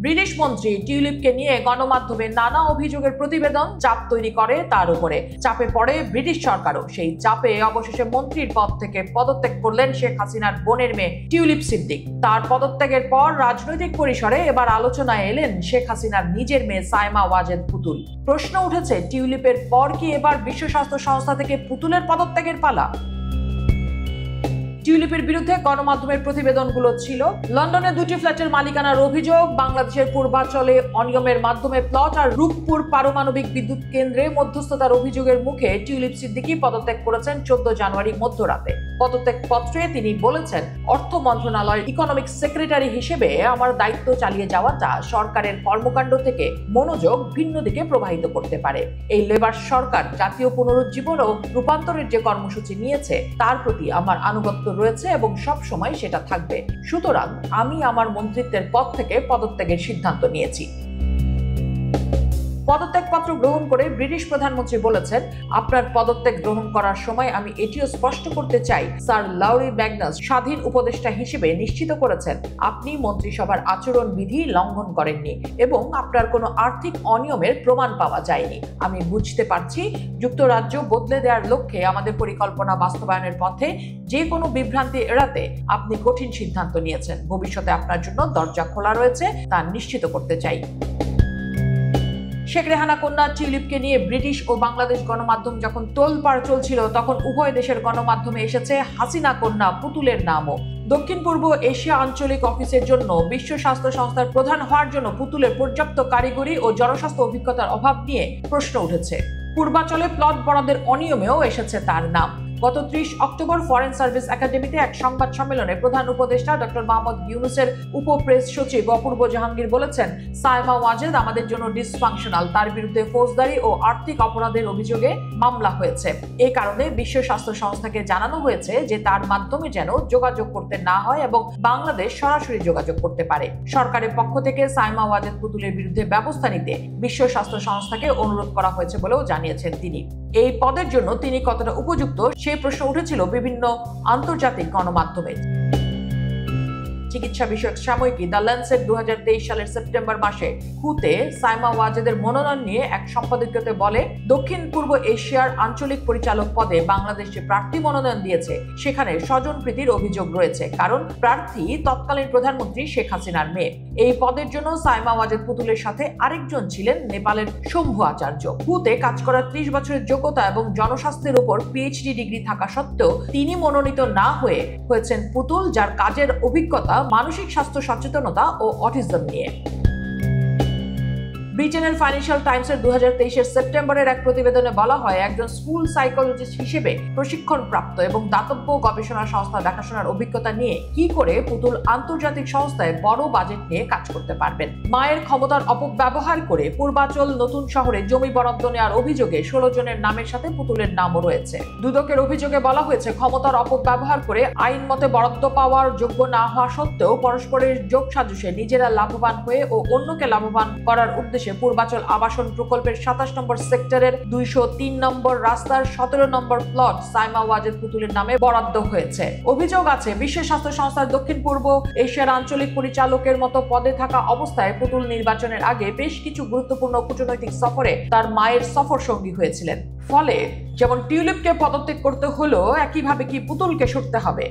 British মন্ত্রী টিউলিপকে নিয়ে গণমাধ্যমে নানা অভিযোগের প্রতিবেদন চাপ তৈরি করে তার উপরে। চাপে পড়ে ব্রিটিশ সরকারও। সেই চাপে অবশেষে মন্ত্রীর পদ থেকে পদত্যাগ করলেন শেখ হাসিনার বোনের মেয়ে টিউলিপ সিদ্দিক। তার পদত্যাগের পর রাজনৈতিক পরিসরে এবার আলোচনায় এলেন শেখ হাসিনার নিজের মেয়ে সাইমা ওয়াজেদ পুতুল। প্রশ্ন উঠেছে, টিউলিপের পর কি এবার বিশ্ব স্বাস্থ্য সংস্থা থেকে পুতুলের পদত্যাগের পালা? টিউলিপের বিরুদ্ধে গণমাধ্যমের প্রতিবেদনগুলো ছিল লন্ডনে 2টি ফ্ল্যাটের মালিকানার অভিযোগ, বাংলাদেশের পূর্বাঞ্চলে অনিয়মের মাধ্যমে প্লট আর রূপপুর পারমাণবিক বিদ্যুৎ কেন্দ্রে মধ্যস্থতার অভিযোগের মুখে টিউলিপ সিদ্দিকী পদত্যাগ করেছেন 14 জানুয়ারি মধ্যরাতে। পদত্যাগ পত্রে তিনি বলেছেন, অর্থ মন্ত্রণালয়ের ইকোনমিক সেক্রেটারি হিসেবে আমার দায়িত্ব চালিয়ে যাওয়াটা সরকারের কর্মকাণ্ড থেকে মনোযোগ ভিন্ন দিকে প্রবাহিত করতে পারে। এই লেবার সরকার জাতীয় পুনরুজ্জীবন ও রূপান্তরের যে কর্মসূচি নিয়েছে তার প্রতি আমার আনুগত্য রয়েছে এবং সব সময় সেটা থাকবে। সুতরাং আমি আমার মন্ত্রিত্বের পদ থেকে পদত্যাগের সিদ্ধান্ত নিয়েছি। পদত্যাগপত্র গ্রহণ করে ব্রিটিশ প্রধানমন্ত্রী বলেছেন, আপনার পদত্যাগ গ্রহণ করার সময় আমি এটিও স্পষ্ট করতে চাই, স্যার লাউরি ম্যাগনাস স্বাধীন উপদেষ্টা হিসেবে নিশ্চিত করেছেন আপনি মন্ত্রিসভার আচরণ বিধি লঙ্ঘন করেননি এবং আপনার কোনো আর্থিক অনিয়মের প্রমাণ পাওয়া যায়নি। আমি বুঝতে পারছি যুক্তরাজ্য বদলে দেওয়ার লক্ষ্যে আমাদের পরিকল্পনা বাস্তবায়নের পথে যে কোনো বিভ্রান্তি এড়াতে আপনি কঠিন সিদ্ধান্ত নিয়েছেন। ভবিষ্যতে আপনার জন্য দরজা খোলা রয়েছে তা নিশ্চিত করতে চাই। শেখ রেহানা কন্যা টিউলিপকে নিয়ে ব্রিটিশ ও বাংলাদেশ গণমাধ্যম যখন তোলপাড় চলছিল, তখন উভয় দেশের গণমাধ্যমে এসেছে হাসিনা কন্যা পুতুলের নামও। দক্ষিণ পূর্ব এশিয়া আঞ্চলিক অফিসের জন্য বিশ্ব স্বাস্থ্য সংস্থার প্রধান হওয়ার জন্য পুতুলের পর্যাপ্ত কারিগরি ও জনস্বাস্থ্য অভিজ্ঞতার অভাব নিয়ে প্রশ্ন উঠেছে। পূর্বাঞ্চলে প্লট বরাদ্দের অনিয়মেও এসেছে তার নাম। গত 30 অক্টোবর ফরেন সার্ভিস একাডেমিতে এক সংবাদ সম্মেলনে প্রধান উপদেষ্টা ডক্টর মোহাম্মদ ইউনূসের উপপ্রেস সচিব অপূর্ব জাহাঙ্গীর বলেছেন, সাইমা ওয়াজেদ আমাদের জন্য ডিসফাংশনাল। তার বিরুদ্ধে ফৌজদারি ও আর্থিক অপরাধের অভিযোগে মামলা হয়েছে। এই কারণে বিশ্ব স্বাস্থ্য সংস্থাকে জানানো হয়েছে যে তার মাধ্যমে যেন যোগাযোগ করতে না হয় এবং বাংলাদেশ সরাসরি যোগাযোগ করতে পারে। সরকারের পক্ষ থেকে সাইমা ওয়াজেদ পুতুলের বিরুদ্ধে ব্যবস্থা নিতে বিশ্ব স্বাস্থ্য সংস্থাকে অনুরোধ করা হয়েছে বলেও জানিয়েছেন তিনি। এই পদের জন্য তিনি কতটা উপযুক্ত সেই প্রশ্ন উঠেছিল বিভিন্ন আন্তর্জাতিক গণমাধ্যমে। চিকিৎসা বিষয়ক সাময়িকী দ্য ল্যান্সেট 2023 সালের সেপ্টেম্বর মাসে হুতে সাইমা ওয়াজেদের মনোনয়ন নিয়ে এক সম্পাদকীয়তে বলে, দক্ষিণ পূর্ব এশিয়ার আঞ্চলিক পরিচালক পদে বাংলাদেশ যে প্রার্থী মনোনয়ন দিয়েছে সেখানে স্বজনপ্রীতির অভিযোগ রয়েছে, কারণ প্রার্থী তৎকালীন প্রধানমন্ত্রী শেখ হাসিনার মেয়ে। এই পদের জন্য সাইমা ওয়াজেদ পুতুলের সাথে আরেকজন ছিলেন নেপালের শম্ভু আচার্য। হুতে কাজ করার 30 বছরের যোগ্যতা এবং জনস্বাস্থ্যের উপর পিএইচডি ডিগ্রি থাকা সত্ত্বেও তিনি মনোনীত না হয়েছেন পুতুল, যার কাজের অভিজ্ঞতা মানসিক স্বাস্থ্য সচেতনতা ও অটিজম নিয়ে। ব্রিটেনের ফাইন্যান্সিয়াল টাইমসের 2023 সেপ্টেম্বরের এক প্রতিবেদনে বলা হয়, একজন স্কুল সাইকোলজিস্ট হিসেবে প্রশিক্ষণপ্রাপ্ত এবং দাতব্য গবেষণা সংস্থা দেখাশোনার অভিজ্ঞতা নিয়ে কি করে পুতুল আন্তর্জাতিক সংস্থায় বড় বাজেট নিয়ে কাজ করতে পারবেন। মায়ের ক্ষমতার অপব্যবহার করে পূর্বাঞ্চল নতুন শহরে জমি বরাদ্দ নেওয়ার অভিযোগে 16 জনের নামের সাথে পুতুলের নামও রয়েছে। দুদকের অভিযোগে বলা হয়েছে, ক্ষমতার অপব্যবহার করে আইন মতে বরাদ্দ পাওয়ার যোগ্য না হওয়া সত্ত্বেও পরস্পরের যোগ সাজসে নিজেরা লাভবান হয়ে ও অন্যকে লাভবান করার উদ্দেশ্যে পূর্বাঞ্চল আবাসন প্রকল্পের 27 নম্বর সেক্টরের 203 নম্বর রাস্তার 17 নম্বর প্লট সাইমা ওয়াজেদ পুতুলের নামে বরাদ্দ হয়েছে। অভিযোগ আছে, বিশ্ব স্বাস্থ্য সংস্থার দক্ষিণ পূর্ব এশিয়ার আঞ্চলিক পরিচালকের মতো পদে থাকা অবস্থায় পুতুল নির্বাচনের আগে বেশ কিছু গুরুত্বপূর্ণ কূটনৈতিক সফরে তার মায়ের সফর সঙ্গী হয়েছিলেন। ফলে যেমন টিউলিপকে পদত্যাগ করতে হলো, একইভাবে কি পুতুলকে সরতে হবে?